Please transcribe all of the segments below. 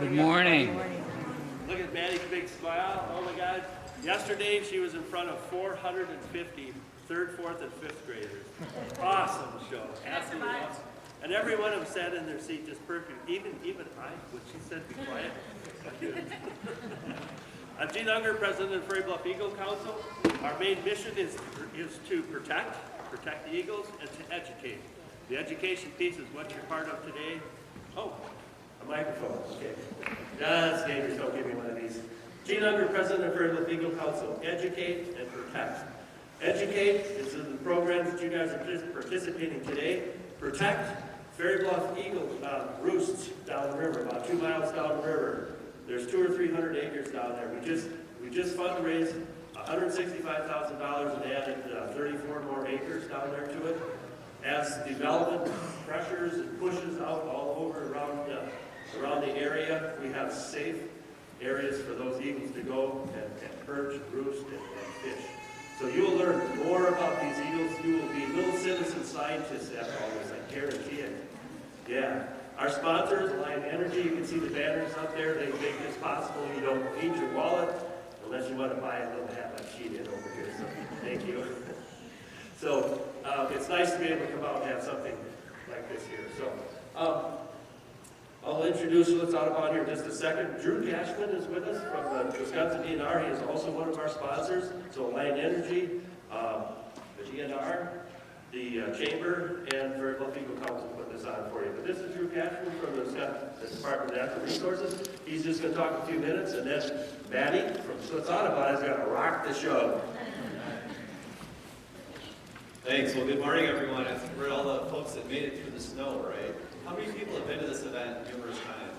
Good morning. Look at Maddie's big smile. Oh my God. Yesterday she was in front of 450 third, fourth, and fifth graders. Awesome show. Absolutely awesome. And every one of them sat in their seat just perfect. Even I, when she said be quiet. I'm Gene Unger, President of Prairie Bluff Eagle Council. Our main mission is to protect the eagles, and to educate. The education piece is what you're part of today. Oh, a microphone. Okay. That's dangerous. Don't give me one of these. Gene Unger, President of Prairie Bluff Eagle Council. Educate and protect. Educate is in the programs that you guys are participating today. Protect. Fairy Bluff Eagle roosts down the river, about 2 miles down the river. There's 200 or 300 acres down there. We just fundraised $165,000 and added 34 more acres down there to it. As development pressures and pushes out all over around the area, we have safe areas for those eagles to go and perch, roost, and fish. So you will learn more about these eagles. You will be little citizen scientists after all this, I guarantee it. Yeah. Our sponsors, Lion Energy, you can see the banners up there. They make this possible. You don't need your wallet unless you want to buy a little half a sheet in over here. So thank you. So it's nice to be able to come out and have something like this here. So I'll introduce Schlitz Audubon here in just a second. Drew Cashman is with us from the Wisconsin DNR. He is also one of our sponsors. So Lion Energy, the DNR, the Chamber, and Prairie Bluff Eagle Council put this on for you. But this is Drew Cashman from the Department of Natural Resources. He's just going to talk a few minutes, and then Maddie from Schlitz Audubon is going to rock the show. Thanks. Well, good morning, everyone. We're all the folks that made it through the snow, right? How many people have been to this event numerous times?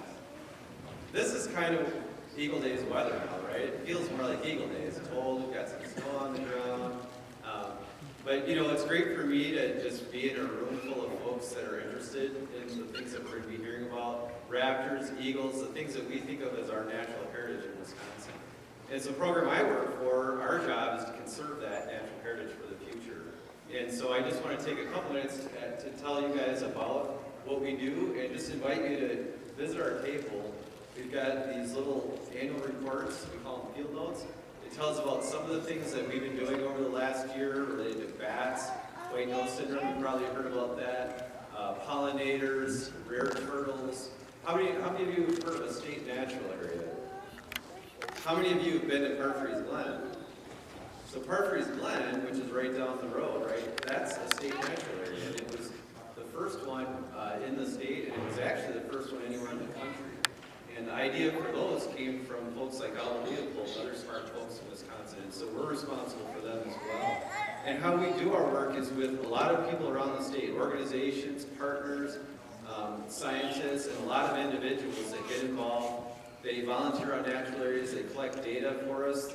This is kind of Eagle Days weather now, right? It feels more like Eagle Days. It's cold, we've got some snow on the ground. But, you know, it's great for me to just be in a room full of folks that are interested in the things that we're going to be hearing about. Raptors, eagles, the things that we think of as our natural heritage in Wisconsin. And it's a program I work for. Our job is to conserve that natural heritage for the future. And so I just want to take a couple minutes to tell you guys about what we do and just invite you to visit our table. We've got these little annual reports, we call them field notes. It tells about some of the things that we've been doing over the last year related to bats, white nose syndrome, you've probably heard about that, pollinators, rare turtles. How many of you have heard of a state natural area? How many of you have been to Parfrey's Glen? So Parfrey's Glen, which is right down the road, right, that's a state natural area. And it was the first one in the state, and it was actually the first one anywhere in the country. And the idea for those came from folks like Oliver Leopold, other smart folks in Wisconsin. And so we're responsible for them as well. And how we do our work is with a lot of people around the state, organizations, partners, scientists, and a lot of individuals that get involved. They volunteer on natural areas, they collect data for us.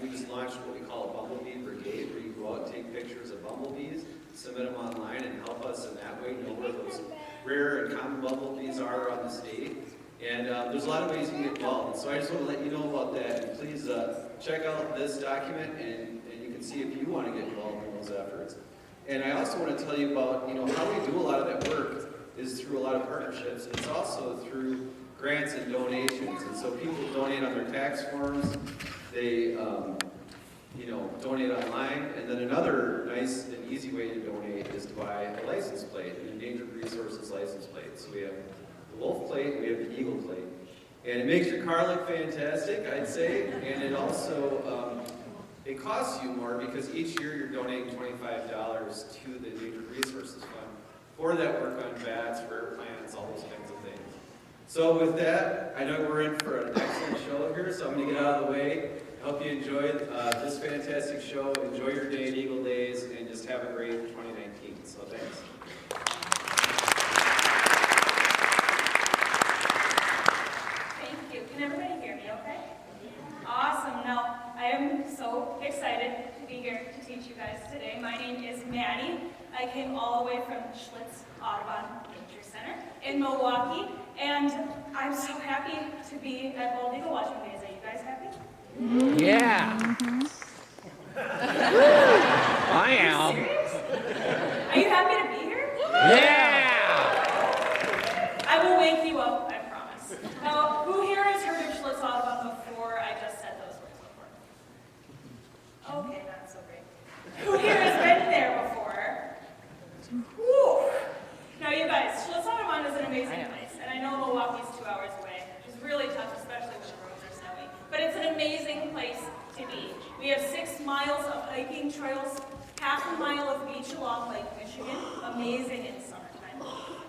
We just launched what we call a Bumblebee Brigade, where you go out and take pictures of bumblebees, submit them online, and help us in that way know where those rare and common bumblebees are around the state. And there's a lot of ways you can get involved. So I just want to let you know about that. And please check out this document, and you can see if you want to get involved in those efforts. And I also want to tell you about, you know, how we do a lot of that work is through a lot of partnerships. It's also through grants and donations. And so people donate on their tax forms. They, donate online. And then another nice and easy way to donate is to buy a license plate, an endangered resources license plate. So we have the wolf plate, we have the eagle plate. And it makes your car look fantastic, I'd say. And it also, it costs you more because each year you're donating $25 to the Endangered Resources Fund for that work on bats, rare plants, all those kinds of things. So with that, I know we're in for an excellent show here, so I'm going to get out of the way. I hope you enjoy this fantastic show. Enjoy your day at Eagle Days, and just have a great 2019. So thanks. Thank you. Can everybody hear me okay? Awesome. Now, I am so excited to be here to teach you guys today. My name is Maddie. I came all the way from Schlitz Audubon Nature Center in Milwaukee, and I'm so happy to be at Bald Eagle Watching Days. Are you guys happy? Yeah. I am. Are you happy to be here? Yeah. I will wake you up, I promise. Now, who here Okay, not so great. Who here has been there before? Whew. Now you guys, Schlitz Audubon is an amazing place, and I know Milwaukee's 2 hours away, which is really tough, especially when the roads are snowy. But it's an amazing place to be. We have 6 miles of hiking trails, half a mile of beach along Lake Michigan, amazing in summertime.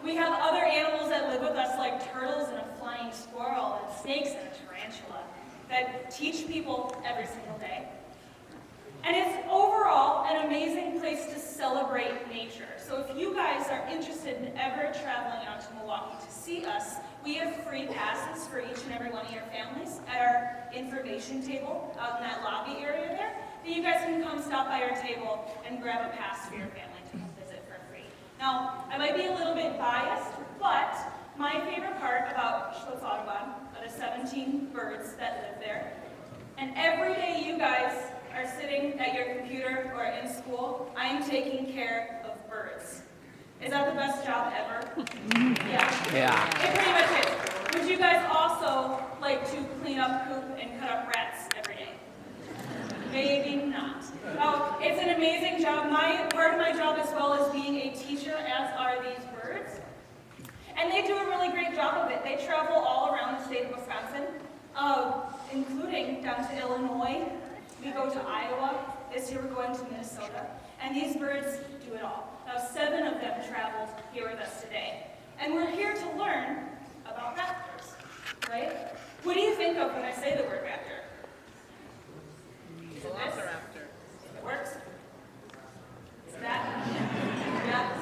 We have other animals that live with us like turtles and a flying squirrel and snakes and a tarantula that teach people every single day. And it's overall an amazing place to celebrate nature. So if you guys are interested in ever traveling out to Milwaukee to see us, we have free passes for each and every one of your families at our information table out in that lobby area there. That you guys can come stop by our table and grab a pass for your family to come visit for free. Now, I might be a little bit biased, but my favorite part about Schlitz Audubon are the 17 birds that live there. And every day you guys are sitting at your computer or in school, I am taking care of birds. Is that the best job ever? Yeah. It pretty much is. Would you guys also like to clean up poop and cut up rats every day? Maybe not. Oh, it's an amazing job. Part of my job as well is being a teacher, as are these birds. And they do a really great job of it. They travel all around the state of Wisconsin, including down to Illinois. We go to Iowa. This year we're going to Minnesota. And these birds do it all. Now 7 of them traveled here with us today. And we're here to learn about raptors, right? What do you think of when I say the word raptor? Velociraptor. It works. Is that? Yeah.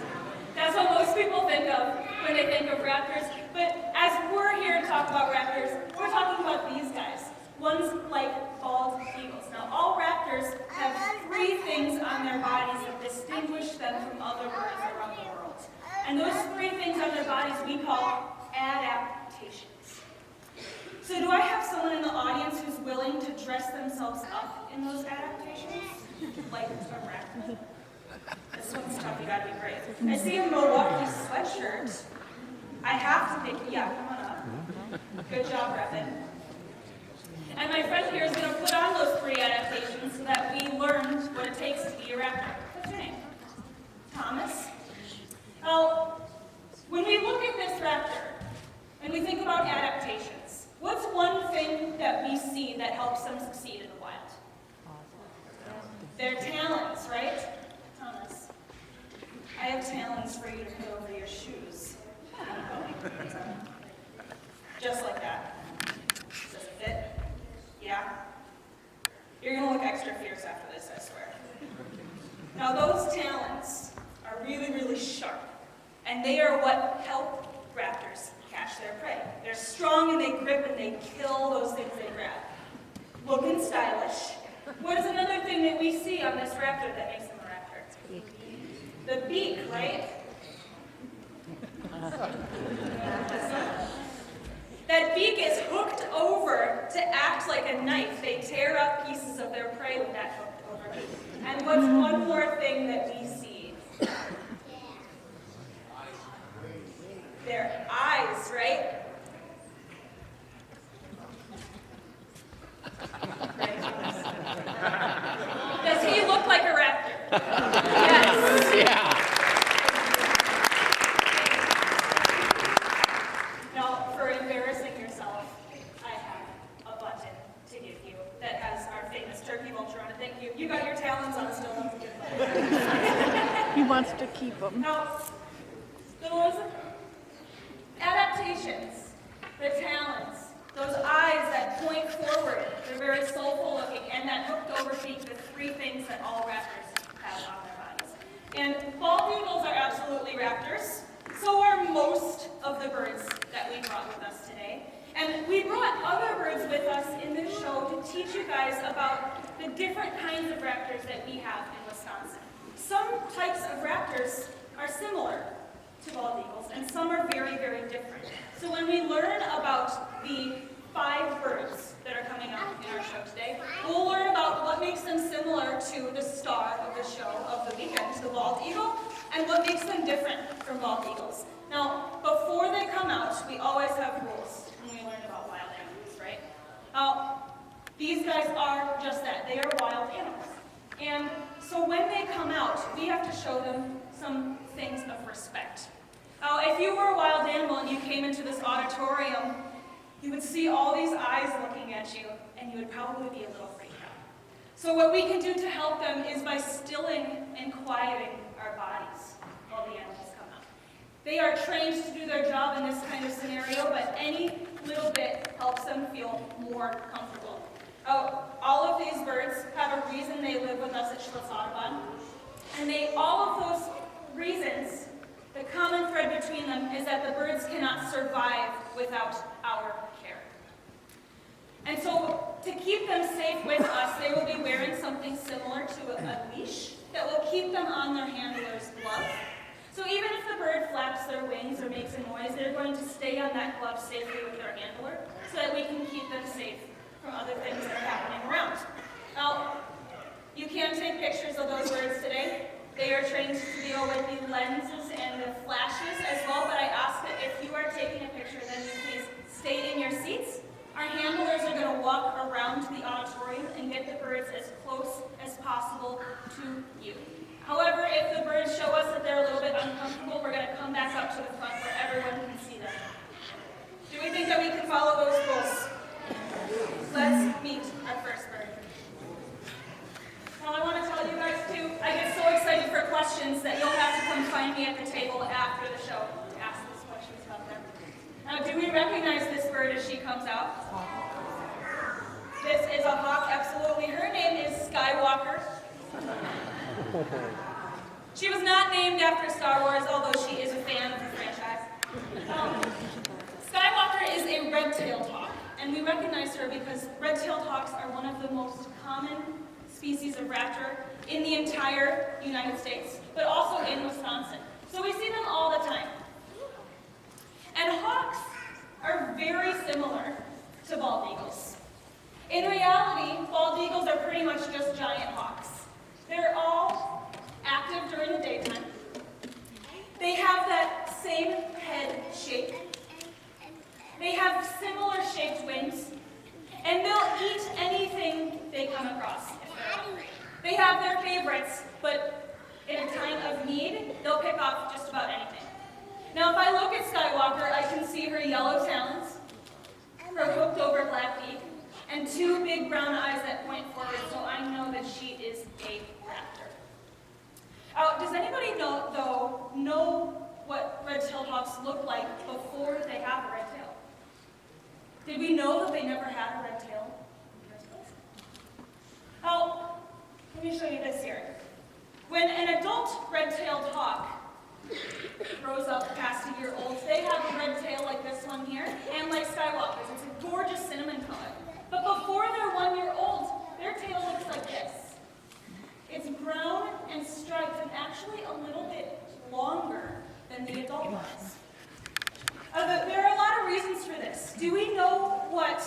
That's what most people think of when they think of raptors. But as we're here to talk about raptors, we're talking about these guys. Ones like bald eagles. Now, all raptors have 3 things on their bodies that distinguish them from other birds around the world. And those 3 things on their bodies we call adaptations. So do I have someone in the audience who's willing to dress themselves up in those adaptations? Like a raptor? This one's tough, you gotta be brave. I see a Milwaukee sweatshirt. I have to pick, yeah, come on up. Good job, Reppin. And my friend here is going to put on those 3 adaptations so that we learn what it takes to be a raptor. What's your name? Thomas. Now, when we look at this raptor and we think about adaptations, what's one thing that we see that helps them succeed in the wild? Their talons, right? Thomas, I have talons for you to put over your shoes. Just like that. Does it fit? Yeah? You're going to look extra fierce after this, I swear. Now, those talons are really, really sharp, and they are what help raptors catch their prey. They're strong, and they grip, and they kill those things they grab. Looking stylish. What is another thing that we see on this raptor that makes them a raptor? The beak, right? That beak is hooked over to act like a knife. They tear up pieces of their prey with that hooked over beak. And what's one more thing that we see? Their eyes, right? Does he look like a raptor? Yes. Yeah. Now, for embarrassing yourself, I have a button to give you that has our famous turkey vulture on it. Thank you. You got your talons on still. That's a good one. He wants to keep them. Now, those adaptations, the talons, those eyes that point forward, they're very soulful looking, and that hooked over beak, the 3 things that all raptors have on their bodies. And bald eagles are absolutely raptors. So are most of the birds that we brought with us today. And we brought other birds with us in this show to teach you guys about the different kinds of raptors that we have in Wisconsin. Some types of raptors are similar to bald eagles, and some are very, very different. So when we learn about the 5 birds that are coming up in our show today, we'll learn about what makes them similar to the star of the show of the weekend, the bald eagle, and what makes them different from bald eagles. Now, before they come out, we always have rules when we learn about wild animals, right? Now, these guys are just that. They are wild animals. And so when they come out, we have to show them some things of respect. If you were a wild animal and you came into this auditorium, you would see all these eyes looking at you, and you would probably be a little freaked out. So what we can do to help them is by stilling and quieting our bodies while the animals come out. They are trained to do their job in this kind of scenario, but any little bit helps them feel more comfortable. All of these birds have a reason they live with us at Schlitz Audubon, and all of those reasons, the common thread between them is that the birds cannot survive without our care. And so to keep them safe with us, they will be wearing something similar to a leash that will keep them on their handler's glove. So even if the bird flaps their wings or makes a noise, they're going to stay on that glove safely with their handler so that we can keep them safe from other things that are happening around. Now, you can take pictures of those birds today. They are trained to deal with the lenses and the flashes as well, but I ask that if you are taking a picture, then you please stay in your seats. Our handlers are going to walk around the auditorium and get the birds as close as possible to you. However, if the birds show us that they're a little bit uncomfortable, we're going to come back up to the front where everyone can see them. Do we think that we can follow those rules? Let's meet our first bird. Now I want to tell you guys too, I get so excited for questions that you'll have to come find me at the table after the show to ask these questions about them. Now, do we recognize this bird as she comes out? This is a hawk, absolutely. Her name is Skywalker. She was not named after Star Wars, although she is a fan of the franchise. Skywalker is a red-tailed hawk, and we recognize her because red-tailed hawks are one of the most common species of raptor in the entire United States, but also in Wisconsin. So we see them all the time. And hawks are very similar to bald eagles. In reality, bald eagles are pretty much just giant hawks. They're all active during the daytime. They have that same head shape. They have similar shaped wings, and they'll eat anything they come across. They have their favorites, but in a time of need, they'll pick off just about anything. Now, if I look at Skywalker, I can see her yellow talons, her hooked over black beak, and two big brown eyes that point forward, so I know that she is a raptor. Does anybody know what red-tailed hawks look like before they have a red tail? Did we know that they never had a red tail? Let me show you this here. When an adult red-tailed hawk grows up past a year old, they have a red tail like this one here, and like Skywalker's. It's a gorgeous cinnamon color. But before they're 1 year old, their tail looks like this. It's brown and striped and actually a little bit longer than the adult ones. There are a lot of reasons for this. Do we know what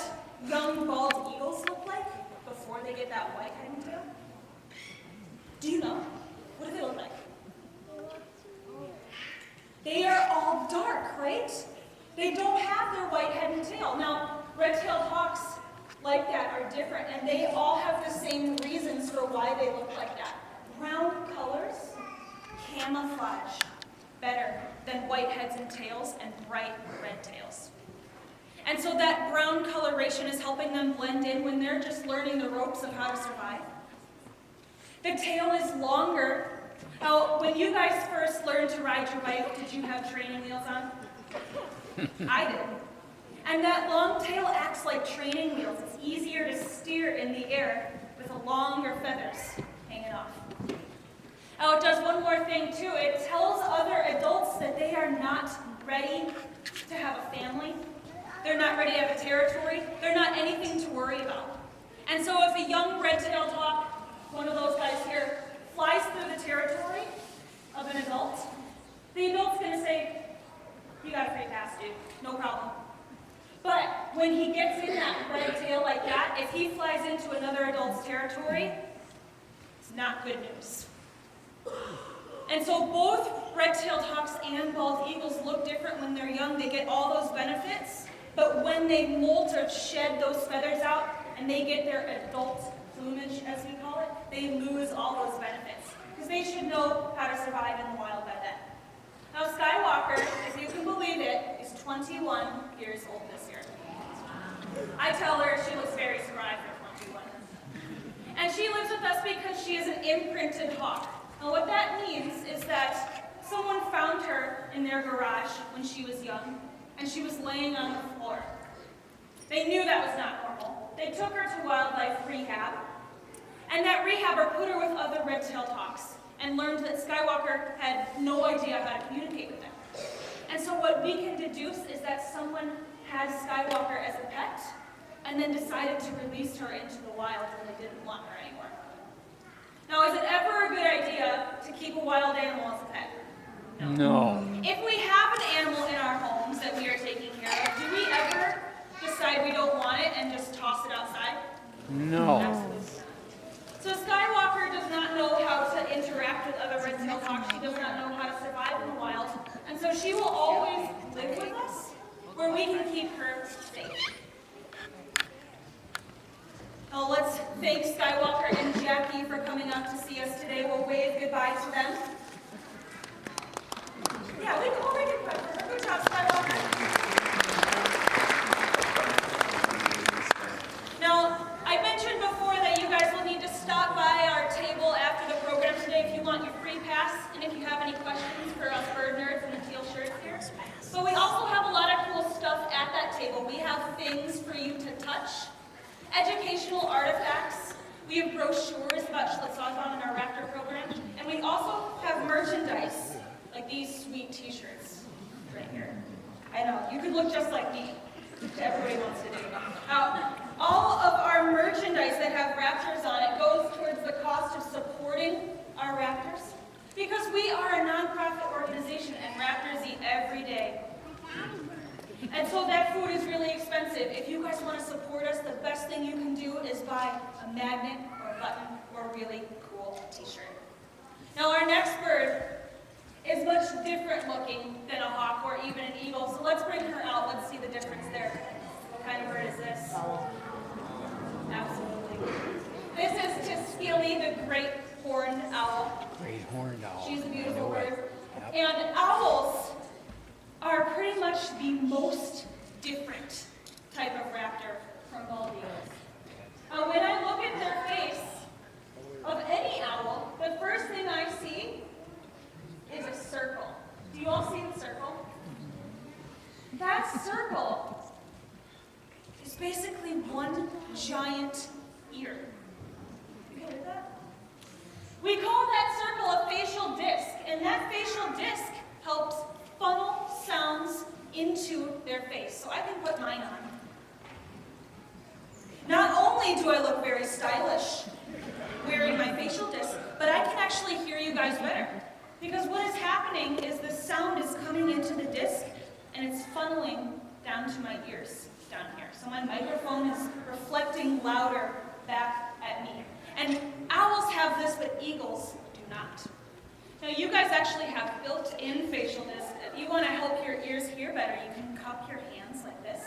young bald eagles look like before they get that white head and tail? Do you know? What do they look like? They are all dark, right? They don't have their white head and tail. Now, red-tailed hawks like that are different, and they all have the same reasons for why they look like that. Brown colors camouflage better than white heads and tails and bright red tails. And so that brown coloration is helping them blend in when they're just learning the ropes of how to survive. The tail is longer. Now, when you guys first learned to ride your bike, did you have training wheels on? I did. And that long tail acts like training wheels. It's easier to steer in the air with longer feathers hanging off. Now, it does one more thing too. It tells other adults that they are not ready to have a family. They're not ready to have a territory. They're not anything to worry about. And so if a young red-tailed hawk, one of those guys here, flies through the territory of an adult, the adult's going to say, "You got a free pass, dude. No problem." But when he gets in that red tail like that, if he flies into another adult's territory, it's not good news. And so both red-tailed hawks and bald eagles look different when they're young. They get all those benefits, but when they molt or shed those feathers out and they get their adult plumage, as we call it, they lose all those benefits, because they should know how to survive in the wild by then. Now Skywalker, if you can believe it, is 21 years old this year. I tell her she looks very spry for 21. And she lives with us because she is an imprinted hawk. Now what that means is that someone found her in their garage when she was young, and she was laying on the floor. They knew that was not normal. They took her to wildlife rehab, and that rehabber put her with other red-tailed hawks and learned that Skywalker had no idea how to communicate with them. And so what we can deduce is that someone had Skywalker as a pet and then decided to release her into the wild when they didn't want her anymore. Now, is it ever a good idea to keep a wild animal as a pet? No. If we have an animal in our homes that we are taking care of, do we ever decide we don't want it and just toss it outside? No. Absolutely not. So Skywalker does not know how to interact with other red-tailed hawks. She does not know how to survive in the wild. And so she will always live with us where we can keep her safe. Now let's thank Skywalker and Jackie for coming out to see us today. We'll wave goodbye to them. Yeah, we'll make it quick. Good job, Skywalker. Now, I mentioned before that you guys will need to stop by our table after the program today if you want your free pass and if you have any questions for us bird nerds in the teal shirts here. But we also have a lot of cool stuff at that table. We have things for you to touch, educational artifacts. We have brochures about Schlitz Audubon in our Raptor program. And we also have merchandise, like these sweet t-shirts right here. I know, you could look just like me. Everybody wants to do. All of our merchandise that have raptors on it goes towards the cost of supporting our raptors, because we are a nonprofit organization and raptors eat every day. And so that food is really expensive. If you guys want to support us, the best thing you can do is buy a magnet or a button or a really cool t-shirt. Now our next bird is much different looking than a hawk or even an eagle, so let's bring her out. Let's see the difference there. What kind of bird is this? Absolutely. This is Tiskili, the great horned owl. Great horned owl. She's a beautiful I know it. bird. Yep. And owls are pretty much the most different type of raptor from bald eagles. When I look at their face of any owl, the first thing I see is a circle. Do you all see the circle? That circle is basically one giant ear. You get that? We call that circle a facial disc, and that facial disc helps funnel sounds into their face. So I can put mine on. Not only do I look very stylish wearing my facial disc, but I can actually hear you guys better. Because what is happening is the sound is coming into the disc and it's funneling down to my ears down here. So my microphone is reflecting louder back at me. And owls have this, but eagles do not. Now you guys actually have built-in facial discs. If you want to help your ears hear better, you can cup your hands like this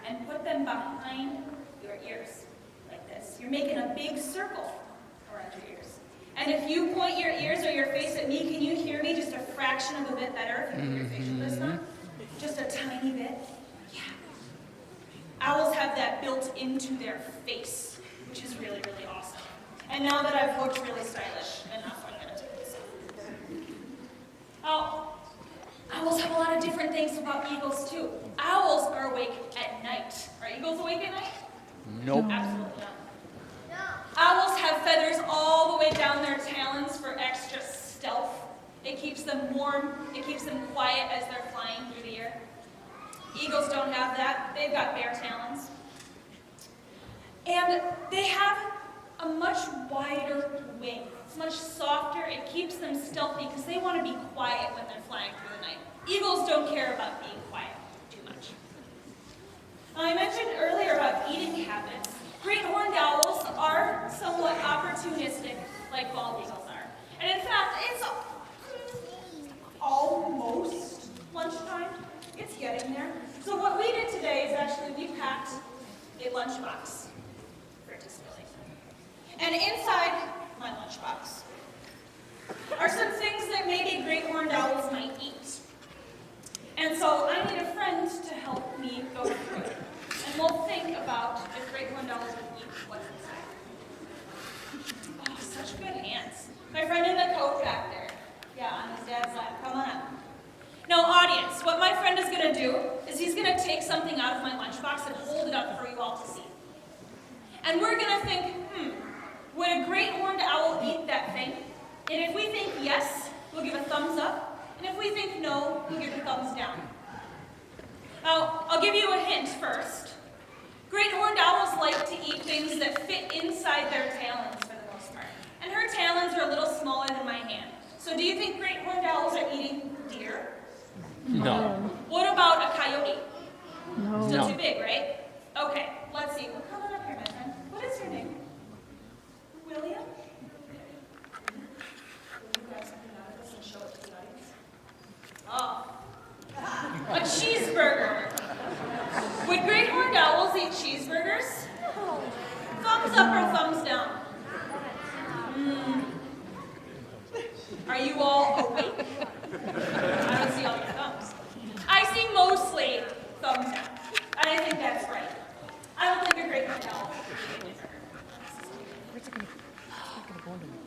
and put them behind your ears like this. You're making a big circle around your ears. And if you point your ears or your face at me, can you hear me just a fraction of a bit better if you put your facial disc on? Just a tiny bit? Yeah. Owls have that built into their face, which is really, really awesome. And now that I've looked really stylish enough, I'm going to take this off. Oh, owls have a lot of different things about eagles too. Owls are awake at night. Are eagles awake at night? Nope. Absolutely not. Owls have feathers all the way down their talons for extra stealth. It keeps them warm. It keeps them quiet as they're flying through the air. Eagles don't have that. They've got bare talons. And they have a much wider wing. It's much softer. It keeps them stealthy because they want to be quiet when they're flying through the night. Eagles don't care about being quiet too much. I mentioned earlier about eating habits. Great horned owls are somewhat opportunistic, like bald eagles are. And in fact, it's almost lunchtime. It's getting there. So what we did today is actually we packed a lunchbox for Tiskili. And inside my lunchbox are some things that maybe great horned owls might eat. And so I need a friend to help me go through it. And we'll think about if great horned owls would eat what's inside. Oh, such good hands. My friend in the coat back there. Yeah, on his dad's lap. Come on up. Now, audience, what my friend is going to do is he's going to take something out of my lunchbox and hold it up for you all to see. And we're going to think, would a great horned owl eat that thing? And if we think yes, we'll give a thumbs up. And if we think no, we'll give a thumbs down. Now, I'll give you a hint first. Great horned owls like to eat things that fit inside their talons for the most part. And her talons are a little smaller than my hand. So do you think great horned owls are eating deer? No. What about a coyote? No. Still No. too big, right? Okay, let's see. Well, come on up here, my friend. What is your name? William? Will you grab something out of this and show it to the audience? Oh. A cheeseburger. Would great horned owls eat cheeseburgers? Thumbs up or thumbs down? Are you all awake? I don't see all your thumbs. I see mostly thumbs down. And I think that's right. I don't think a great horned owl would eat a cheeseburger.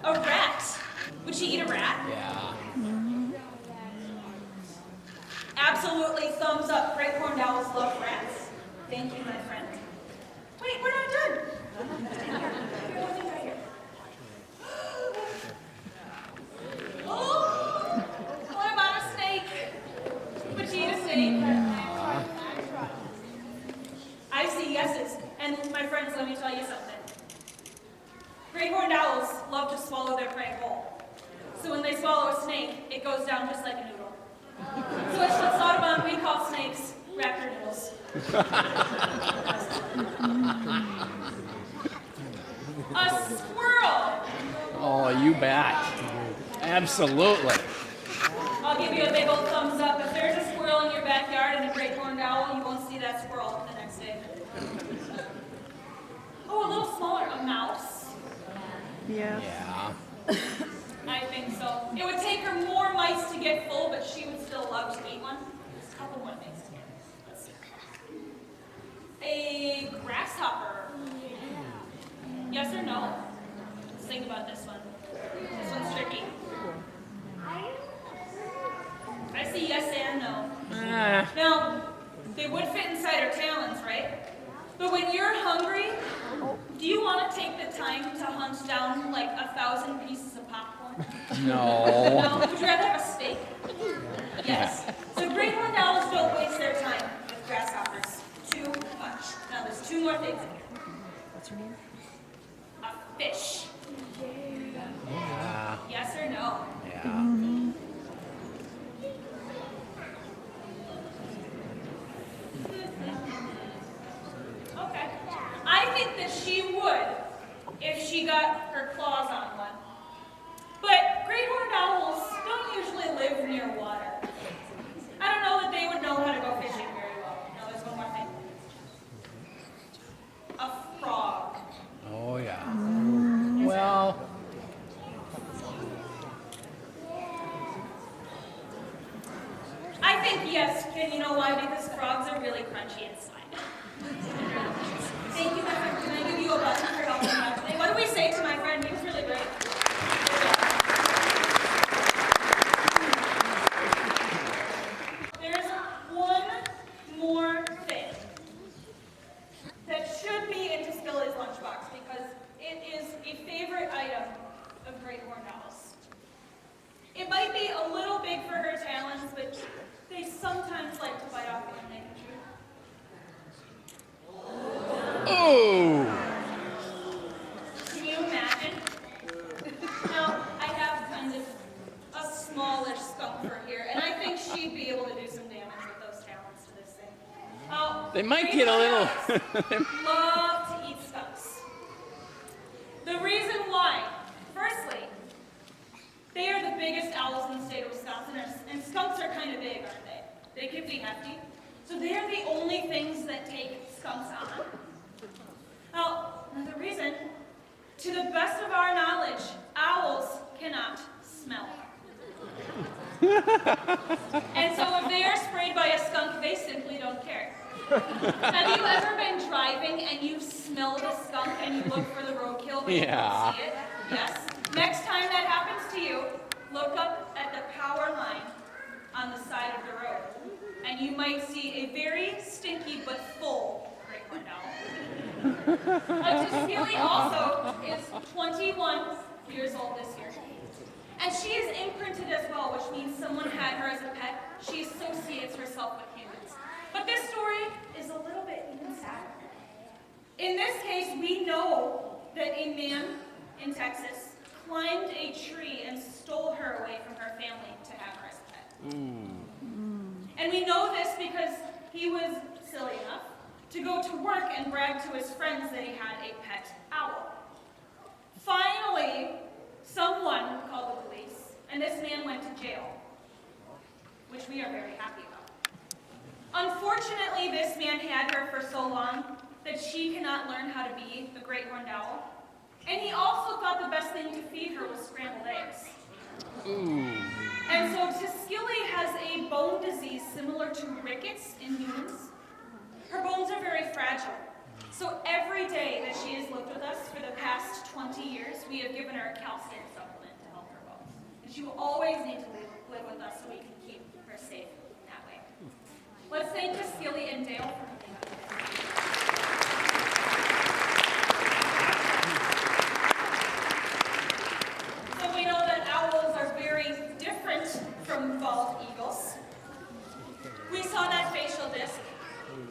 A rat. Would she eat a rat? Yeah. Absolutely, thumbs up. Great horned owls love rats. Thank you, my friend. Wait, we're not done. Here, what's right here? Oh, what about a snake? Would she eat a snake? I see yeses. And my friends, let me tell you something. Great horned owls love to swallow their prey whole. So when they swallow a snake, it goes down just like a noodle. So at Schlitz Audubon, we call snakes raptor noodles. A squirrel. Oh, you bet. Absolutely. I'll give you a big old thumbs up. If there's a squirrel in your backyard and a great horned owl, you won't see that squirrel the next day. Oh, a little smaller, a mouse. Yes. Yeah. I think so. It would take her more mice to get full, but she would still love to eat one. There's a couple more things here. Let's see. A grasshopper. Yes or no? Let's think about this one. This one's tricky. I see yes and no. Now, they would fit inside her talons, right? But when you're hungry, do you want to take the time to hunt down like 1,000 pieces of popcorn? No. No? Would you rather have a steak? Yes. So great horned owls don't waste their time with grasshoppers too much. Now there's two more things in here. What's her name? A fish. Yeah. Yes or no? Yeah. Okay. I think that she would if she got her claws on one. But great horned owls don't usually live near water. I don't know that they would know how to go fishing very well. Now there's one more thing. A frog. Oh, yeah. Well, I think yes, and you know why? Because frogs are really crunchy inside. Thank you, my friend. Can I give you a button for helping me out today? What do we say to my friend? He was really great. There's one more thing that should be in Skillet's lunchbox because it is a favorite item of great horned owls. It might be a little big for her talons, but they sometimes like to bite off when they can chew. oh. Can you imagine? Now, I have kind of a smallish skunk fur here, and I think she'd be able to do some damage with those talons to this thing. Oh, They might great get a little. horned owls love to eat skunks. The reason why, firstly, they are the biggest owls in the state of Wisconsin, and skunks are kind of big, aren't they? They can be hefty. So they are the only things that take skunks on. Now, another reason, to the best of our knowledge, owls And so if they are sprayed by a skunk, they simply don't care. Have you ever been driving and you smell the skunk and you look for the roadkill but you don't see it? Yes. Next time that happens to you, look up at the power line on the side of the road, and you might see a very stinky but full great horned owl. Cecilia also is 21 years old this year. And she is imprinted as well, which means someone had her as a pet. She associates herself with humans. But this story is a little bit even sadder. In this case, we know that a man in Texas climbed a tree and stole her away from her family to have her as a pet. And we know this because he was silly enough to go to work and brag to his friends that he had a pet owl. Finally, someone called the police, and this man went to jail, which we are very happy about. Unfortunately, this man had her for so long that she cannot learn how to be the great horned owl. And he also thought the best thing to feed her was scrambled eggs. And so Tuskegee has a bone disease similar to rickets in humans. Her bones are very fragile. So every day that she has lived with us for the past 20 years, we have given her a calcium supplement to help her bones. And she will always need to live with us so we can keep her safe that way. Let's thank Tuskegee and Dale for coming up today. So we know that owls are very different from bald eagles. We saw that facial disc,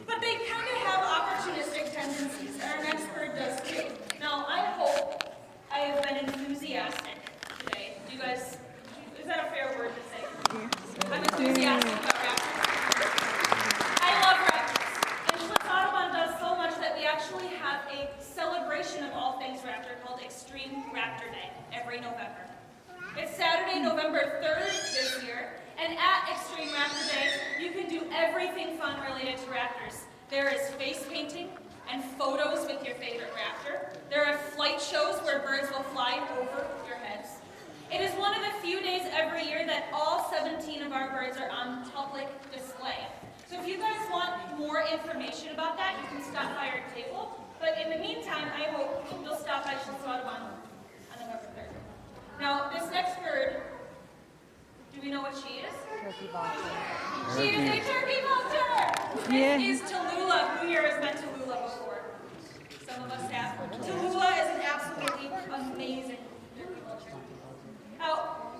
but they kind of have opportunistic tendencies, and our next bird does too. Now, I hope I have been enthusiastic today. You guys, is that a fair word to say? I'm enthusiastic about raptors. I love raptors. And Schlitz Audubon does so much that we actually have a celebration of all things raptor called Extreme Raptor Day every November. It's Saturday, November 3rd this year, and at Extreme Raptor Day, you can do everything fun related to raptors. There is face painting and photos with your favorite raptor. There are flight shows where birds will fly over your heads. It is one of the few days every year that all 17 of our birds are on public display. So if you guys want more information about that, you can stop by our table. But in the meantime, I hope you'll stop by Schlitz Audubon on November 3rd. Now, this next bird, do we know what she is? Turkey vulture. She is a turkey vulture! Yeah. This is Tallulah. Who here has been to Tallulah before? Some of us have. Tallulah is an absolutely amazing turkey vulture. Now,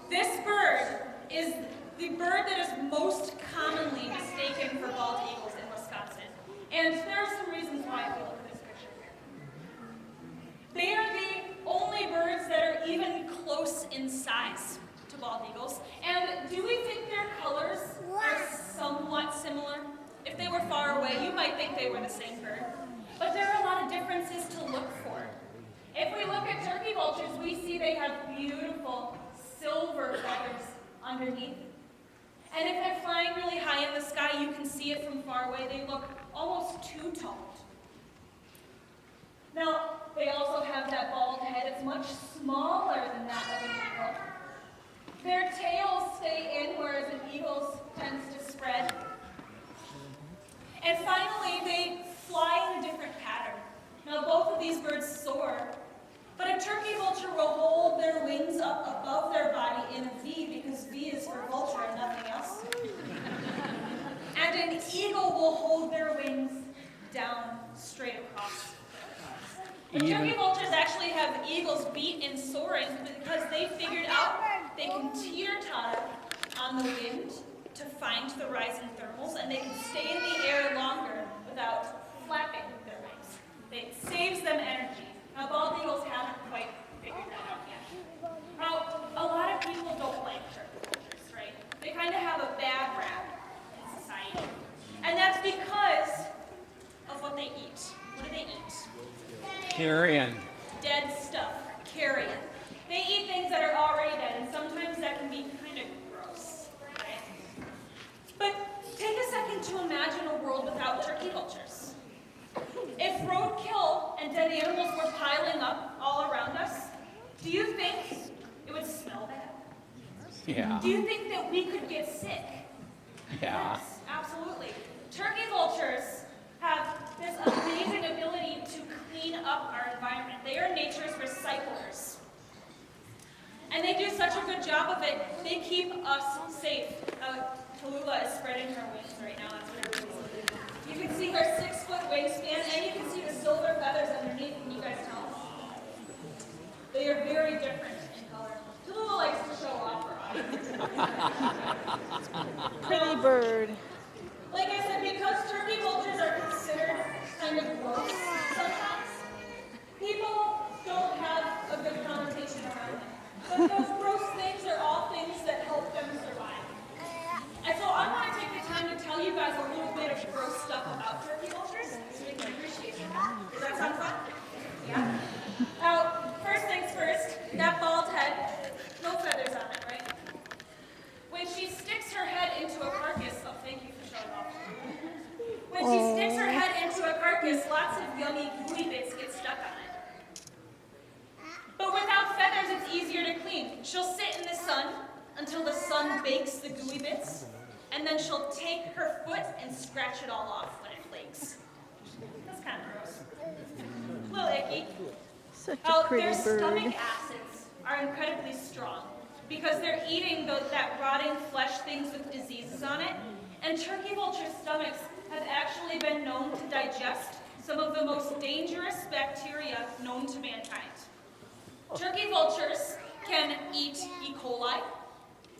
this bird is the bird that is most commonly mistaken for bald eagles in Wisconsin. And there are some reasons why if we look at this picture here. They are the only birds that are even close in size to bald eagles. And do we think their colors are somewhat similar? If they were far away, you might think they were the same bird. But there are a lot of differences to look for. If we look at turkey vultures, we see they have beautiful silver feathers underneath. And if they're flying really high in the sky, you can see it from far away. They look almost two-toned. Now, they also have that bald head. It's much smaller than that of an eagle. Their tails stay in, whereas an eagle's tends to spread. And finally, they fly in a different pattern. Now, both of these birds soar, but a turkey vulture will hold their wings up above their body in a V, because V is for vulture and nothing else. And an eagle will hold their wings down straight across. The turkey vultures actually have eagles beat in soaring because they figured out they can teeter-totter on the wind to find the rising thermals, and they can stay in the air longer without flapping their wings. It saves them energy. Now, bald eagles haven't quite figured that out yet. Now, a lot of people don't like turkey vultures, right? They kind of have a bad rap in society. And that's because of what they eat. What do they eat? Carrion. Dead stuff. Carrion. They eat things that are already dead, and sometimes that can be kind of gross, right? But take a second to imagine a world without turkey vultures. If roadkill and dead animals were piling up all around us, do you think it would smell bad? Yeah. Do you think that we could get sick? Yeah. Yes, absolutely. Turkey vultures have this amazing ability to clean up our environment. They are nature's recyclers. And they do such a good job of it, they keep us safe. Tallulah is spreading her wings right now. That's what everybody's looking at. You can see her 6-foot wingspan, and you can see the silver feathers underneath. Can you guys tell? They are very different in color. Tallulah likes to show off her eyes. Pretty bird. Like I said, because turkey vultures are considered kind of gross sometimes, people don't have a good connotation around them. But those gross things are all things that help them survive. And so I want to take the time to tell you guys a little bit of gross stuff about turkey vultures so we can appreciate them. Does that sound fun? Yeah? Now, first things first, that bald head, no feathers on it, right? When she sticks her head into a carcass, oh, thank you for showing off. When she sticks her head into a carcass, lots of yummy gooey bits get stuck on it. But without feathers, it's easier to clean. She'll sit in the sun until the sun bakes the gooey bits, and then she'll take her foot and scratch it all off when it flakes. That's kind of gross. A little icky. Such a pretty Their stomach bird. acids are incredibly strong because they're eating that rotting flesh, things with diseases on it. And turkey vulture stomachs have actually been known to digest some of the most dangerous bacteria known to mankind. Turkey vultures can eat E. coli,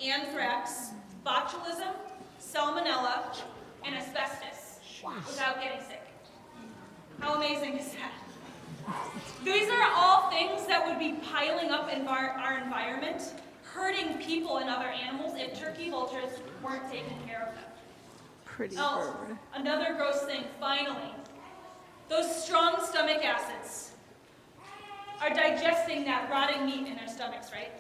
anthrax, botulism, salmonella, and asbestos without getting sick. How amazing is that? These are all things that would be piling up in our environment, hurting people and other animals if turkey vultures weren't taking care of them. Pretty Oh, bird. another gross thing, finally. Those strong stomach acids are digesting that rotting meat in their stomachs, right?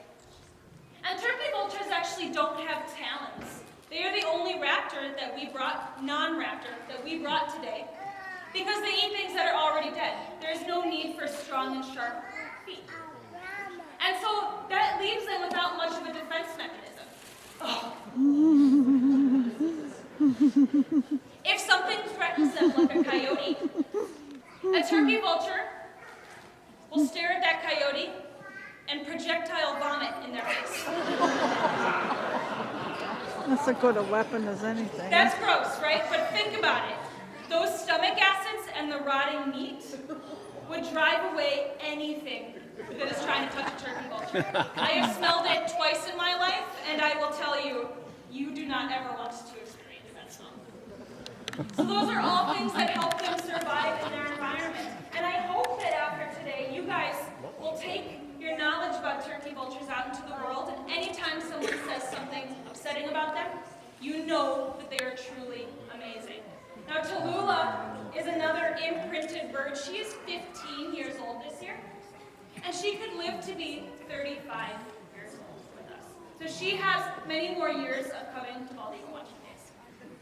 And turkey vultures actually don't have talons. They are the only raptor that we brought, non-raptor, that we brought today, because they eat things that are already dead. There's no need for strong and sharp feet. And so that leaves them without much of a defense mechanism. Oh. If something threatens them like a coyote, a turkey vulture will stare at that coyote and projectile vomit in their face. That's as good a weapon as anything. That's gross, right? But think about it. Those stomach acids and the rotting meat would drive away anything that is trying to touch a turkey vulture. I have smelled it twice in my life, and I will tell you, you do not ever want to experience that smell. So those are all things that help them survive in their environment. And I hope that after today, you guys will take your knowledge about turkey vultures out into the world, and anytime someone says something upsetting about them, you know that they are truly amazing. Now, Tallulah is another imprinted bird. She is 15 years old this year, and she could live to be 35 years old with us. So she has many more years of coming to Bald Eagle Watching Days.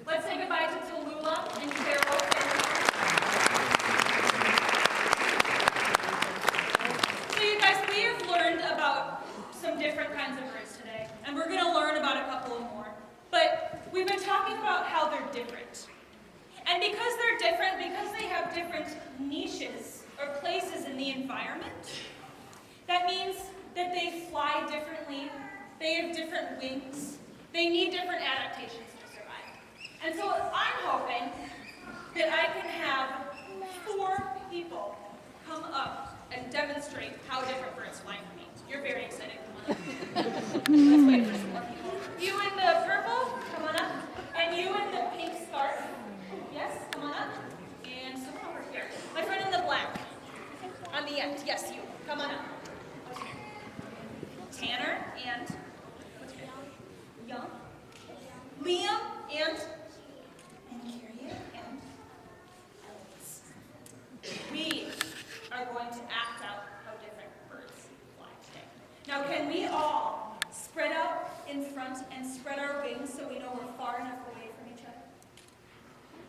Let's say goodbye to Tallulah and Carol. So you guys, we have learned about some different kinds of birds today, and we're going to learn about a couple of more. But we've been talking about how they're different. And because they're different, because they have different niches or places in the environment, that means that they fly differently, they have different wings, they need different adaptations to survive. And so I'm hoping that I can have 4 people come up and demonstrate how different birds fly for me. You're very excited. Come on up. Let's wait for some more people. You in the purple, come on up. And you in the pink scarf. Yes, come on up. And someone over here. My friend in the black. On the end. Yes, you. Come on up. What's your name? Tanner and what's your name? Young. Liam and Carrie and Ellis. We are going to act out how different birds fly today. Now, can we all spread out in front and spread our wings so we know we're far enough away from each other?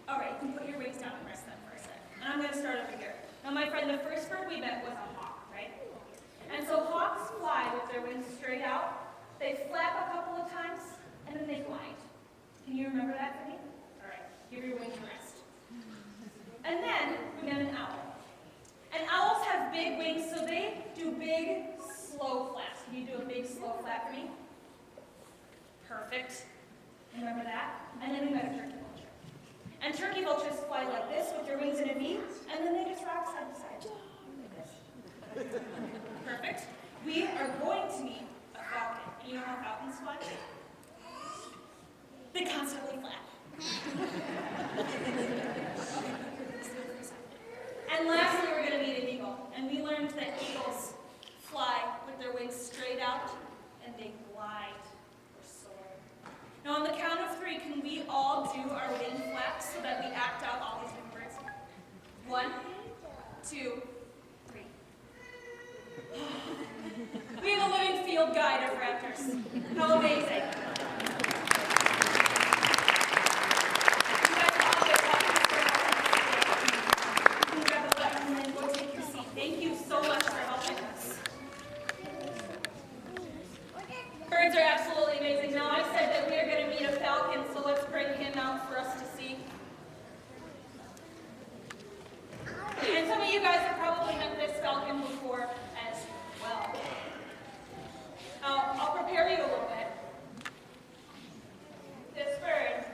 All right, you can put your wings down and rest them for a second. And I'm going to start over here. Now, my friend, the first bird we met was a hawk, right? And so hawks fly with their wings straight out. They flap a couple of and then they glide. Can you remember that for me? All right, give your wings a rest. And then we got an owl. And owls have big wings, so they do big, slow flaps. Can you do a big, slow flap for me? Perfect. Remember that? And then we got a turkey vulture. And turkey vultures fly like this with their wings in a V, and then they just rock side to side. Like this. Perfect. We are going to meet a falcon. And you know how falcons fly? They constantly flap. And lastly, we're going to meet an eagle. And we learned that eagles fly with their wings straight out, and they glide or soar. Now, on the count of 3, can we all do our wing flaps so that we act out all these different birds? 1, 2, 3. We have a living field guide of raptors. How amazing. You guys all get welcome to our office today. You can grab a button and then go take your seat. Thank you so much for helping us. Birds are absolutely amazing. Now, I said that we are going to meet a falcon, so let's bring him out for us to see. And some of you guys have probably met this falcon before as well. I'll prepare you a little bit. This bird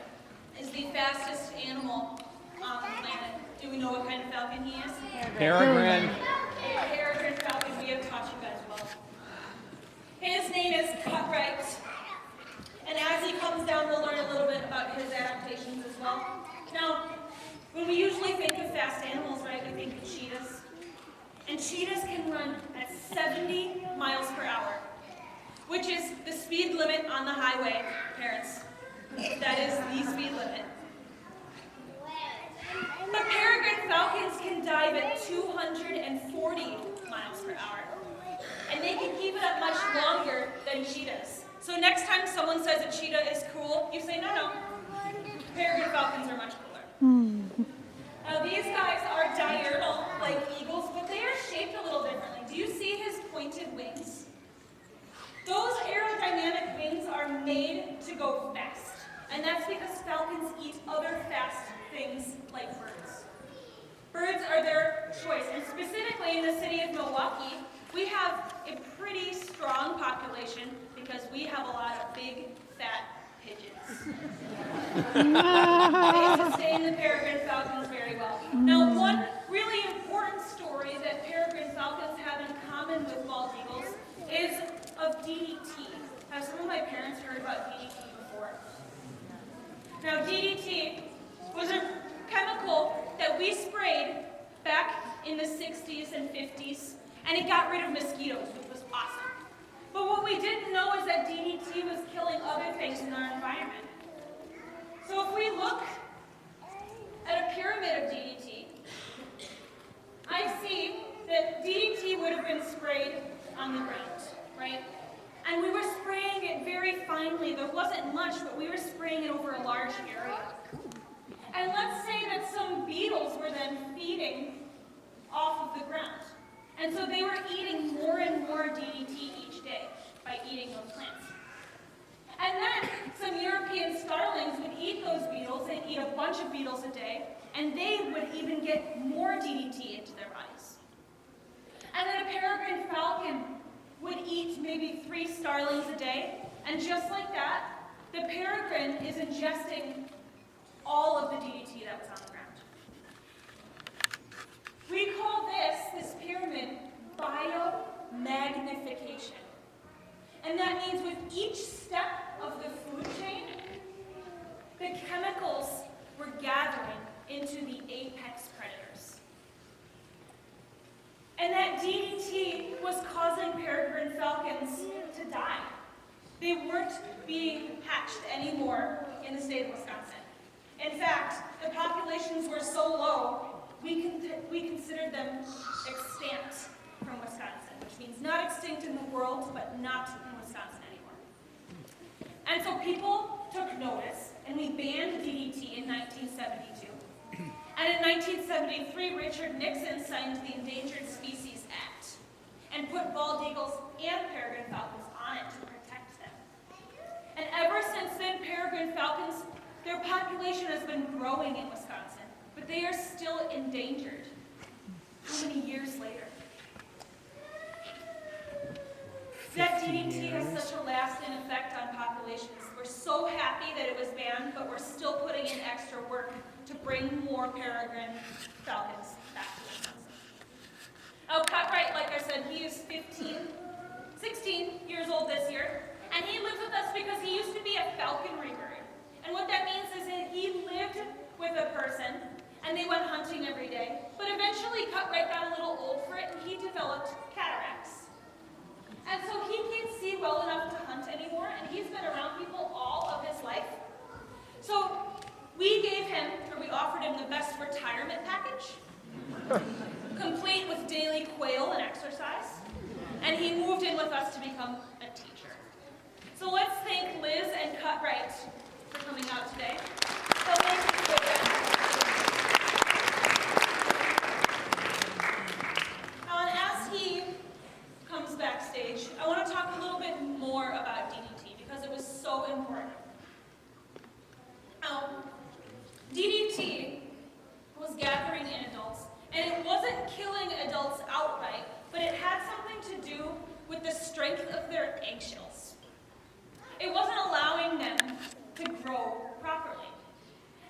is the fastest animal on the planet. Do we know what kind of falcon he is? Peregrine. A peregrine falcon. We have taught you guys well. His name is Cutright. And as he comes down, we'll learn a little bit about his adaptations as well. Now, when we usually think of fast animals, right, we think of cheetahs. And cheetahs can run at 70 miles per hour, which is the speed limit on the highway, parents. That is the speed limit. But peregrine falcons can dive at 240 miles per hour. And they can keep it up much longer than cheetahs. So next time someone says a cheetah is cool, you say, no. Peregrine falcons are much cooler. Now these guys are diurnal, like eagles, but they are shaped a little differently. Do you see his pointed wings? Those aerodynamic wings are made to go fast. And that's because falcons eat other fast things like birds. Birds are their choice. And specifically in the city of Milwaukee, we have a pretty strong population because we have a lot of big, fat pigeons. They sustain the peregrine falcons very well. Now, one really important story that peregrine falcons have in common with bald eagles is of DDT. Have some of my parents heard about DDT before? Now, DDT was a chemical that we sprayed back in the 60s and 50s, and it got rid of mosquitoes, which was awesome. But what we didn't know is that DDT was killing other things in our environment. So if we look at a pyramid of DDT, I see that DDT would have been sprayed on the ground, right? And we were spraying it very finely. There wasn't much, but we were spraying it over a large area. And let's say that some beetles were then feeding off of the ground. And so they were eating more and more DDT each day by eating those plants. And then some European starlings would eat those beetles. They'd eat a bunch of beetles a day, and they would even get more DDT into their bodies. And then a peregrine falcon would eat maybe 3 starlings a day, and just like that, the peregrine is ingesting all of the DDT that was on the ground. We call this pyramid, biomagnification. And that means with each step of the food chain, the chemicals were gathering into the apex predators. And that DDT was causing peregrine falcons to die. They weren't being hatched anymore in the state of Wisconsin. In fact, the populations were so low, we considered them extant from Wisconsin, which means not extinct in the world, but not in Wisconsin anymore. And so people took notice, and we banned DDT in 1972. And in 1973, Richard Nixon signed the Endangered Species Act and put bald eagles and peregrine falcons on it to protect them. And ever since then, Their population has been growing in Wisconsin, but they are still endangered. How many years later? That DDT has such a lasting effect on populations. We're so happy that it was banned, but we're still putting in extra work to bring more peregrine falcons back to Wisconsin. Oh, Cutright, like I said, he is 16 years old this year, and he lives with us because he used to be a falconry bird. And what that means is that he lived with a person, and they went hunting every day. But eventually, Cutright got a little old for it, and he developed cataracts. And so he can't see well enough to hunt anymore, and he's been around people all of his life. So we offered him the best retirement package, complete with daily quail and exercise, and he moved in with us to become a teacher. So let's thank Liz and Cutright for coming out today. So thank you for and as he comes backstage, I want to talk a little bit more about DDT because it was so important. DDT was gathering in adults, and it wasn't killing adults outright, but it had something to do with the strength of their eggshells. It wasn't allowing them to grow properly.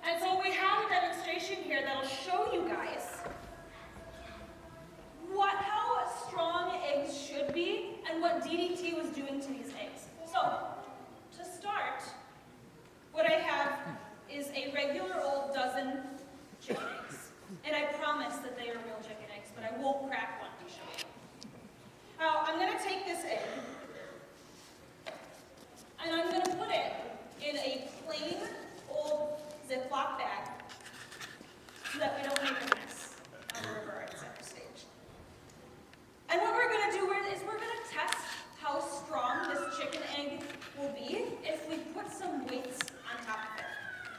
And so we have a demonstration here that'll show you guys how strong eggs should be and what DDT was doing to these eggs. So, to start, what I have is a regular old dozen chicken eggs. And I promise that they are real chicken eggs, but I won't crack one to show you. Now, I'm going to take this egg, and I'm going to put it in a plain old Ziploc bag so that we don't make a mess on the river at center stage. And what we're going to do is we're going to test how strong this chicken egg will be if we put some weights on top of it.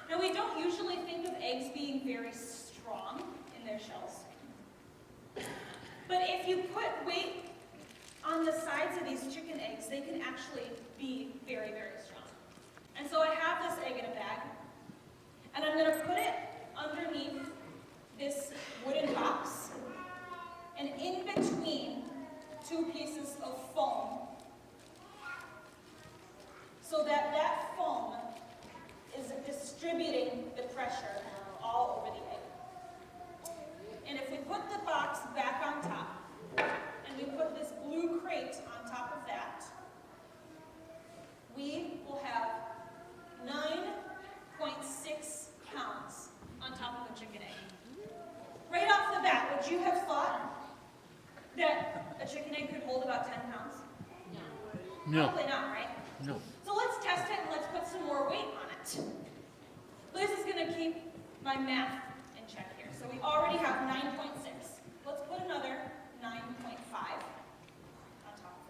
Now, we don't usually think of eggs being very strong in their shells. But if you put weight on the sides of these chicken eggs, they can actually be very, very strong. And so I have this egg in a bag, and I'm going to put it underneath this wooden box, and in between two pieces of foam, so that that foam is distributing the pressure all over the egg. And if we put the box back on top, and we put this blue crate on top of that, we will have 9.6 pounds on top of a chicken egg. Right off the bat, would you have thought that a chicken egg could hold about 10 pounds? No. Probably not, right? No. So let's test it and let's put some more weight on it. Liz is going to keep my math in check here. So we already have 9.6. Let's put another 9.5 on top of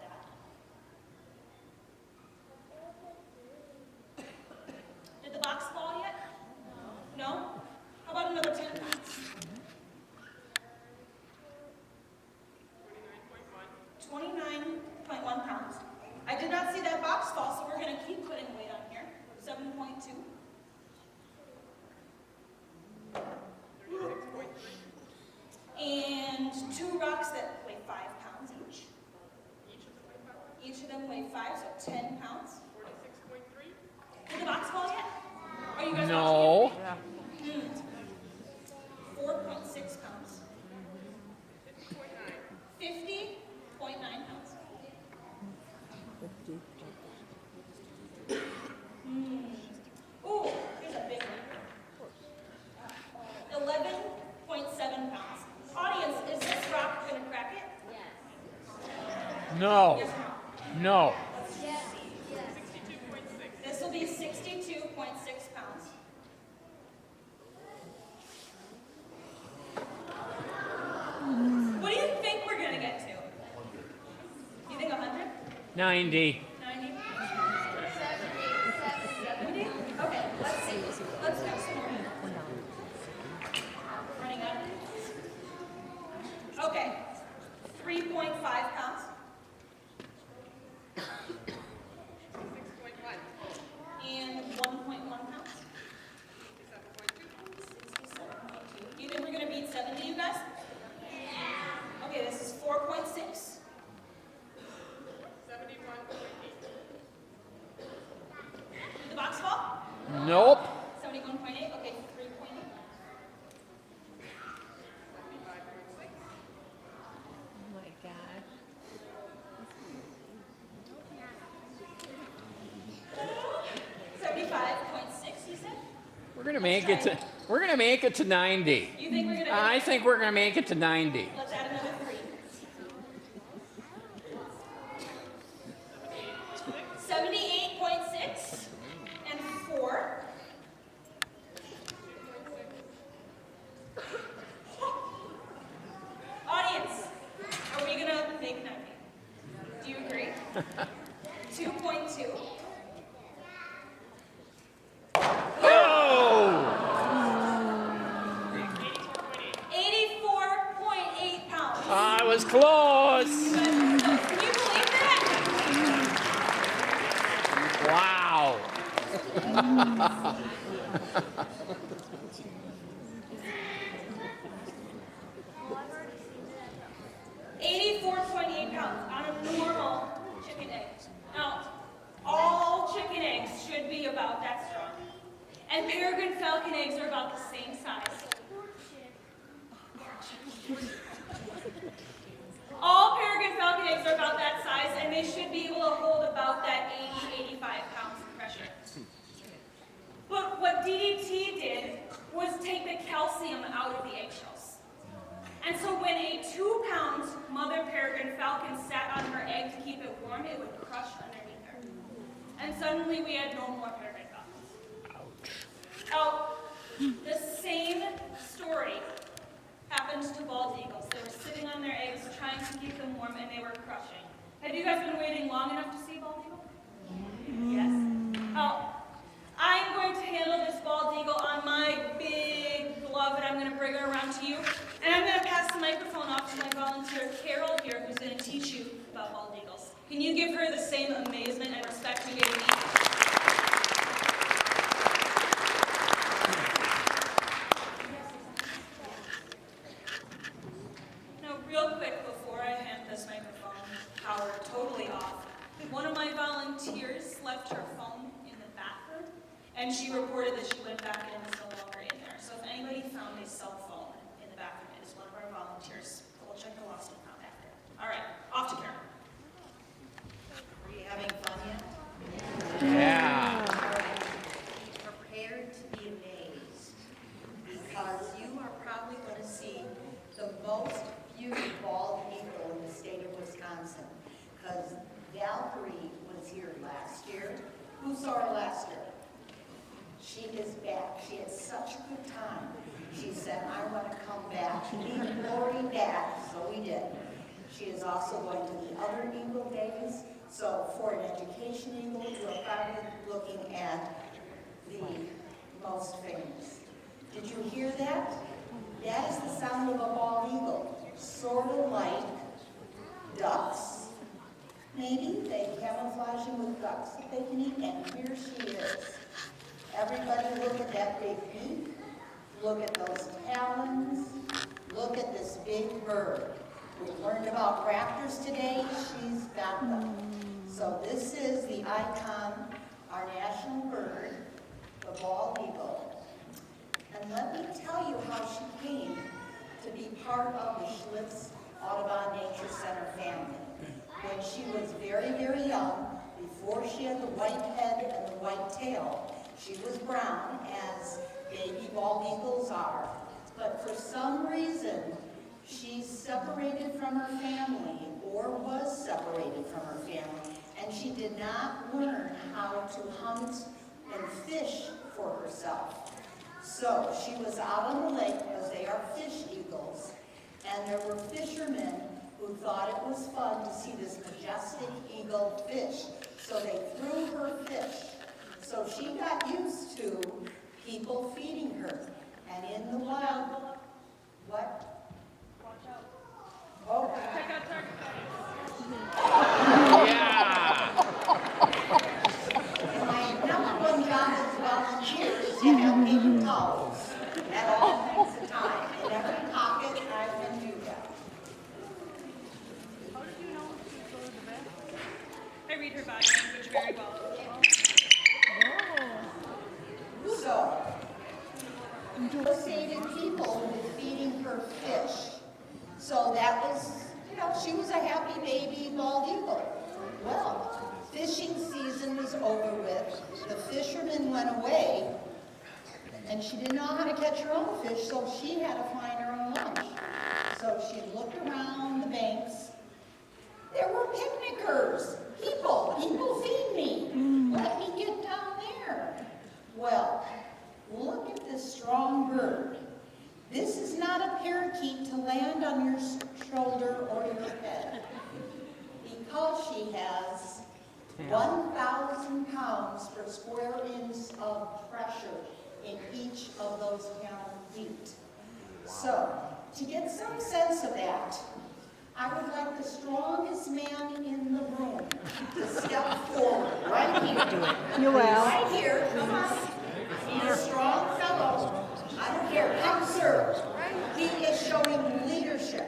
that. Did the box fall yet? No? How about another 10 pounds? 29.1 pounds. I did not see that box fall, so we're going to keep putting weight on here. 7.2. And two rocks that weigh 5 pounds each. Each of them weigh 5, so 10 pounds. 46.3. Did the box fall yet? Are you guys No. watching it? 4.6 pounds. 50.9 pounds. Ooh, here's a big one. 11.7 pounds. Audience, is this rock going to crack it? No. Yes or no? No. This will be 62.6 pounds. What do you think we're going to get to? You think 100? 90. 90? 70? Okay, let's see. Let's have some more. Running up. Okay, 3.5 pounds. 6.1. And 1.1 pounds. Nope. 71.8? Okay, 3.8. Oh my God. 75.6, you said? We're gonna make it to. We're gonna make it to 90. You think we're gonna? I think we're gonna make it to 90. Let's add another 3. 78.6 and 4. Audience, are we gonna make 90? Do you agree? 2.2. Oh! 84.8 pounds. I was close. Can you believe that? Wow. 84.8 pounds on a normal chicken egg. Now, all chicken eggs should be about that strong. And Peregrine Falcon eggs are about the same size. All Peregrine Falcon eggs are about that size, and they should be able to hold about that 80, 85 pounds of pressure. But what DDT did was take the calcium out of the eggshells. And so when a 2-pound mother peregrine falcon sat on her egg to keep it warm, it would crush underneath her. And suddenly we had no more peregrine falcons. Ouch. The same story happened to bald eagles. They were sitting on their eggs trying to keep them warm, and they were crushing. Have you guys been waiting long enough to see bald eagle? Yes? Oh, I'm going to handle this bald eagle on my big glove, and I'm going to bring her around to you. And I'm going to pass the microphone off to my volunteer, Carol, here, who's going to teach you about bald eagles. Can you give her the same amazement and respect you gave me? Now, real quick, before I hand this microphone power totally off, one of my volunteers left her phone in the bathroom, and she reported that she went back and it was no longer in there. So if anybody found a cell phone in the bathroom, it is one of our volunteers. We'll check the lost and found after. All right, off to Carol. Are you having fun yet? Yeah. All right. Be prepared to be amazed, because you are probably going to see the most beautiful bald eagle in the state of Wisconsin. Because Valkyrie was here last year. Who saw her last year? She is back. She had such a good time. She said, I want to come back. We need Lori back. So we did. She is also going to the other Eagle Days. So for an education eagle, you're probably looking at the most famous. Did you hear that? That is the sound of a bald eagle. Sort of like ducks. Maybe they camouflage them with ducks that they can eat, and here she is. Everybody look at that big beak. Look at those talons. Look at this big bird. We learned about raptors today. She's got them. So this is the icon, our national bird, the bald eagle. And let me tell you how she came to be part of the Schlitz Audubon Nature Center family. When she was very, very young, before she had the white head and the white tail, she was brown, as baby bald eagles are. But for some reason, she separated from her family, or was separated from her family, and she did not learn how to hunt and fish for herself. So she was out on the lake, because they are fish eagles, and there were fishermen who thought it was fun to see this majestic eagle fish. So they threw her fish. So she got used to people feeding her. And in the wild, what? Watch out. Oh, Check out target. Yeah. and my number one job as a volunteer is to help people towels at all points of time. In every pocket, I can do that. I read her body language very well. to saving people with feeding her fish. So that was, she was a happy baby bald eagle. Well, fishing season was over with. The fishermen went away, and she didn't know how to catch her own fish, so she had to find her own lunch. So she looked around the banks. There were picnickers. People feed me. Let me get down there. Well, look at this strong bird. This is not a parakeet to land on your shoulder or your head, because she has 1,000 pounds per square inch of pressure in each of those 10 feet. So, to get some sense of that, I would like the strongest man in the room to step forward, right here. You will. Right here, come on. He's a strong fellow. I don't care. Come, sir. He is showing leadership.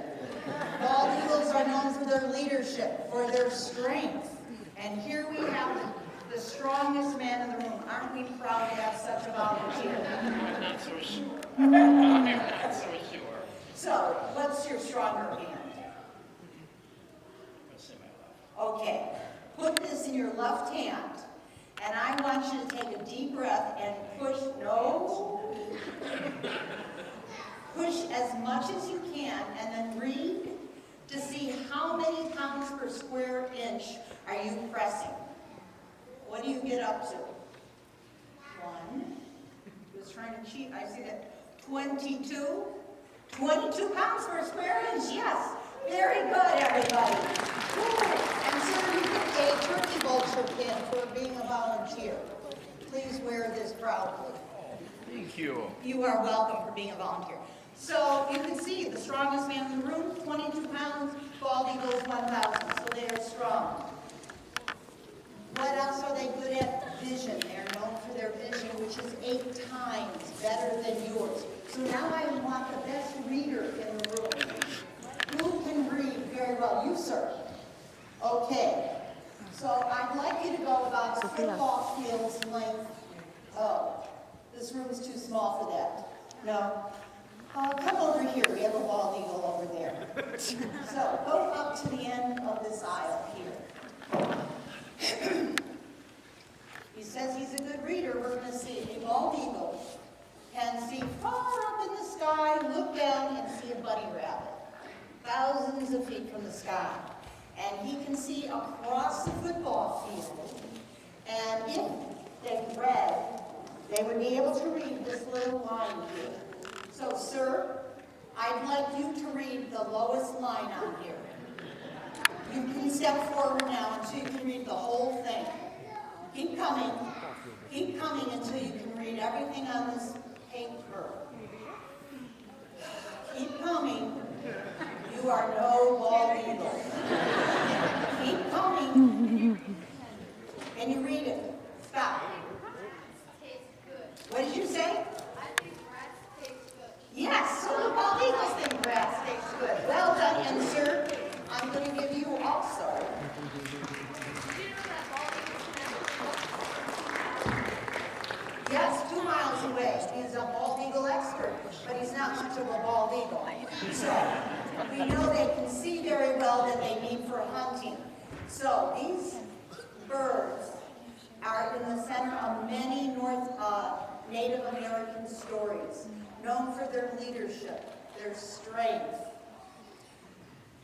Bald eagles are known for their leadership, for their strength. And here we have the strongest man in the room. Aren't we proud to have such a volunteer? Not so sure. Not so sure. So, what's your stronger hand? Okay, put this in your left hand, and I want you to take a deep breath and push as much as you can, and then read to see how many pounds per square inch are you pressing. What do you get up to? 1. He was trying to cheat. I see that. 22. 22 pounds per square inch. Yes. Very good, everybody. Good. And sir, you get a turkey vulture pin for being a volunteer. Please wear this proudly. Thank you. You are welcome for being a volunteer. So you can see the strongest man in the room, 22 pounds, bald eagles 1,000. So they are strong. What else are they good at? Vision. They are known for their vision, which is 8 times better than yours. So now I want the best reader in the room. Who can read very well? You, sir. Okay. So I'd like you to go about a football field's length. Oh, this room is too small for that. No. Come over here. We have a bald eagle over there. So go up to the end of this aisle here. He says he's a good reader. We're going to see a bald eagle can see far up in the sky, look down, and see a bunny rabbit. Thousands of feet from the sky. And he can see across the football field. And if they read, they would be able to read this little line here. So, sir, I'd like you to read the lowest line on here. You can step forward now until you can read the whole thing. Keep coming until you can read everything on this paper. Keep coming. You are no bald eagle. Keep coming. Can you read it? Stop. What did you say? I think grass tastes good. Yes, so the bald eagles think grass tastes good. Well done, and sir, I'm going to give you also. Do you know that bald eagles can Yes, 2 miles away. He's a bald eagle expert, but he's not much of a bald eagle. So we know they can see very well that they need for hunting. So these birds are in the center of many Native American stories, known for their leadership, their strength.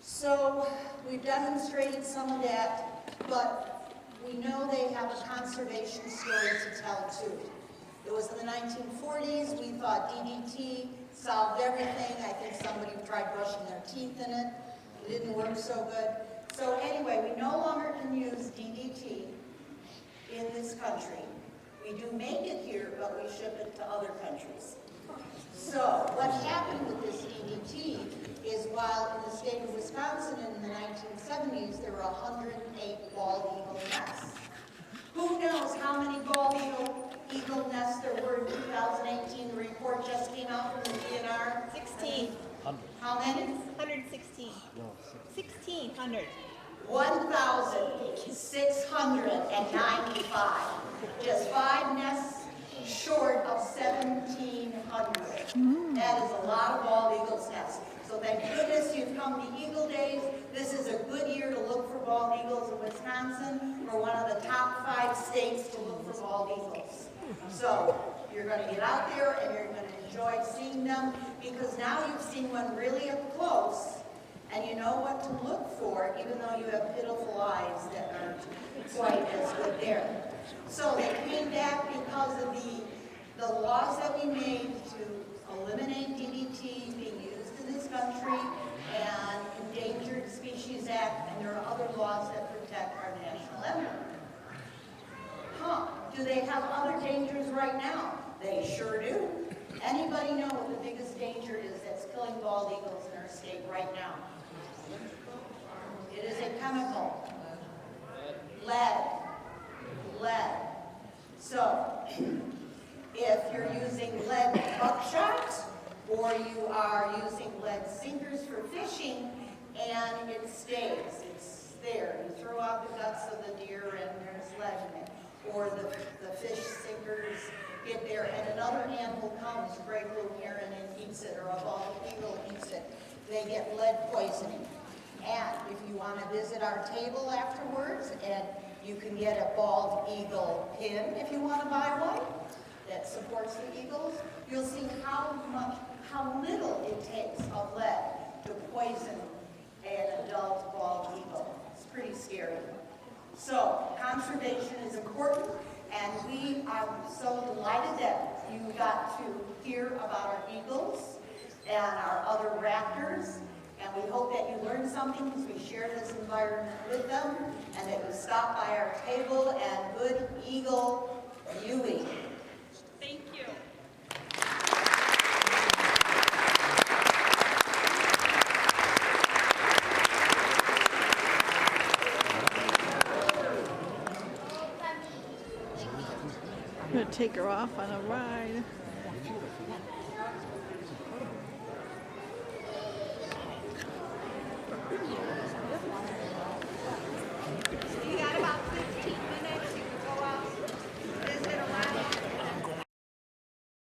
So we've demonstrated some of that, but we know they have a conservation story to tell too. It was in the 1940s, we thought DDT solved everything. I think somebody tried brushing their teeth in it. It didn't work so good. So anyway, we no longer can use DDT in this country. We do make it here, but we ship it to other countries. So what happened with this DDT is while in the state of Wisconsin in the 1970s, there were 108 bald eagle nests. Who knows how many bald eagle nests there were in 2018? The report just came out from the DNR. 16. How many? 116. 1,600. 1,695. Just 5 nests short of 1,700. That is a lot of bald eagles' nests. So thank goodness you've come to Eagle Days. This is a good year to look for bald eagles in Wisconsin. We're one of the top 5 states to look for bald eagles. So you're going to get out there and you're going to enjoy seeing them, because now you've seen one really up close and you know what to look for, even though you have pitiful eyes that aren't quite as good there. So they came back because of the laws that we made to eliminate DDT being used in this country, and Endangered Species Act, and there are other laws that protect our national emblem. Do they have other dangers right now? They sure do. Anybody know what the biggest danger is that's killing bald eagles in our state right now? It is a chemical. Lead. So, if you're using lead buckshot, or you are using lead sinkers for fishing, and it stays, it's there. You throw out the guts of the deer and there's lead in it. Or the fish sinkers get there and another animal comes, a gray blue heron, and eats it, or a bald eagle eats it. They get lead poisoning. And if you want to visit our table afterwards, and you can get a bald eagle pin if you want to buy one that supports the eagles, you'll see how little it takes of lead to poison an adult bald eagle. It's pretty scary. So conservation is important, and we are so delighted that you got to hear about our eagles and our other raptors, and we hope that you learned something because we share this environment with them, and that you stop by our table, and good eagle viewing. Thank you. I'm gonna take her off on a ride.